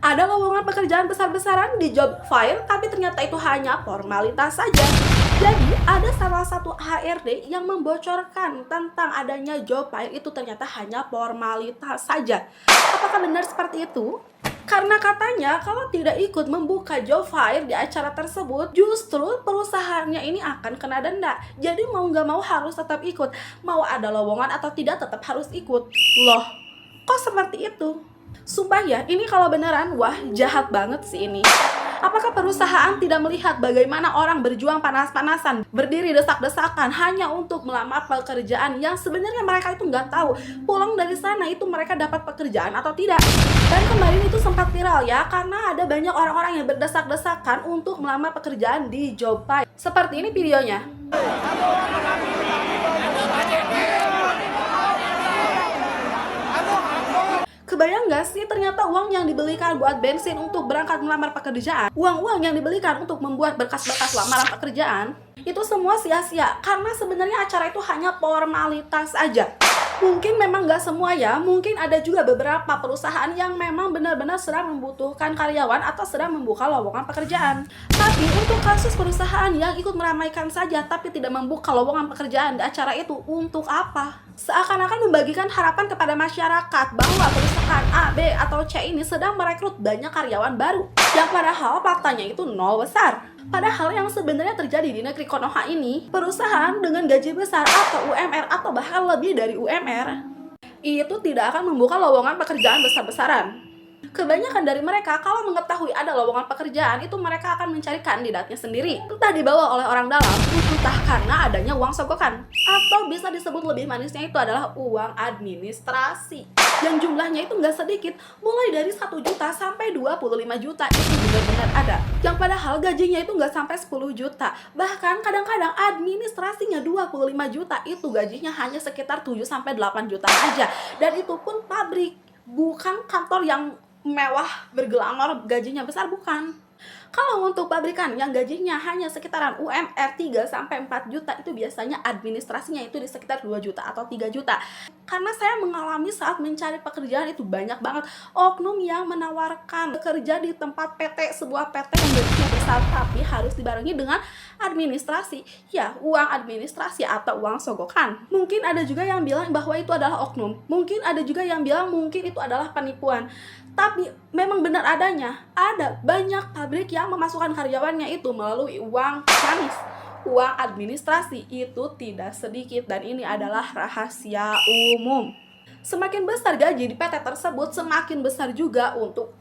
Ada lowongan pekerjaan besar-besaran di job file, tapi ternyata itu hanya formalitas saja. Jadi, ada salah satu HRD yang membocorkan tentang adanya job file itu ternyata hanya formalitas saja. Apakah benar seperti itu? Karena katanya kalau tidak ikut membuka job file di acara tersebut, justru perusahaannya ini akan kena denda. Jadi mau nggak mau harus tetap ikut. Mau ada lowongan atau tidak tetap harus ikut. Loh, kok seperti itu? Sumpah ya, ini kalau beneran, wah jahat banget sih ini. Apakah perusahaan tidak melihat bagaimana orang berjuang panas-panasan, berdiri desak-desakan hanya untuk melamar pekerjaan yang sebenarnya mereka itu nggak tahu pulang dari sana itu mereka dapat pekerjaan atau tidak? Dan kemarin itu sempat viral ya, karena ada banyak orang-orang yang berdesak-desakan untuk melamar pekerjaan di Jobai. Seperti ini videonya. Kebayang gak sih ternyata uang yang dibelikan buat bensin untuk berangkat melamar pekerjaan, uang-uang yang dibelikan untuk membuat berkas-berkas lamaran pekerjaan, itu semua sia-sia karena sebenarnya acara itu hanya formalitas aja. Mungkin memang gak semua ya, mungkin ada juga beberapa perusahaan yang memang benar-benar sedang membutuhkan karyawan atau sedang membuka lowongan pekerjaan. Tapi untuk kasus perusahaan yang ikut meramaikan saja tapi tidak membuka lowongan pekerjaan di acara itu, untuk apa? Seakan-akan membagikan harapan kepada masyarakat bahwa perusahaan A, B, atau C ini sedang merekrut banyak karyawan baru, yang padahal faktanya itu nol besar. Padahal yang sebenarnya terjadi di negeri Konoha ini, perusahaan dengan gaji besar atau UMR atau bahkan lebih dari UMR, itu tidak akan membuka lowongan pekerjaan besar-besaran. Kebanyakan dari mereka kalau mengetahui ada lowongan pekerjaan itu mereka akan mencari kandidatnya sendiri, entah dibawa oleh orang dalam, entah karena adanya uang sogokan, atau bisa disebut lebih manisnya itu adalah uang administrasi yang jumlahnya itu nggak sedikit, mulai dari 1 juta sampai 25 juta itu benar-benar ada, yang padahal gajinya itu nggak sampai 10 juta, bahkan kadang-kadang administrasinya 25 juta itu gajinya hanya sekitar 7 sampai 8 juta aja, dan itu pun pabrik, bukan kantor yang mewah berglamor gajinya besar, bukan. Kalau untuk pabrikan yang gajinya hanya sekitaran UMR 3 sampai 4 juta itu biasanya administrasinya itu di sekitar 2 juta atau 3 juta. Karena saya mengalami saat mencari pekerjaan itu banyak banget oknum yang menawarkan bekerja di tempat PT, sebuah PT yang gajinya besar tapi harus dibarengi dengan administrasi. Ya, uang administrasi atau uang sogokan. Mungkin ada juga yang bilang bahwa itu adalah oknum. Mungkin ada juga yang bilang mungkin itu adalah penipuan. Tapi memang benar adanya, ada banyak pabrik yang memasukkan karyawannya itu melalui uang manis, uang administrasi itu tidak sedikit, dan ini adalah rahasia umum. Semakin besar gaji di PT tersebut, semakin besar juga untuk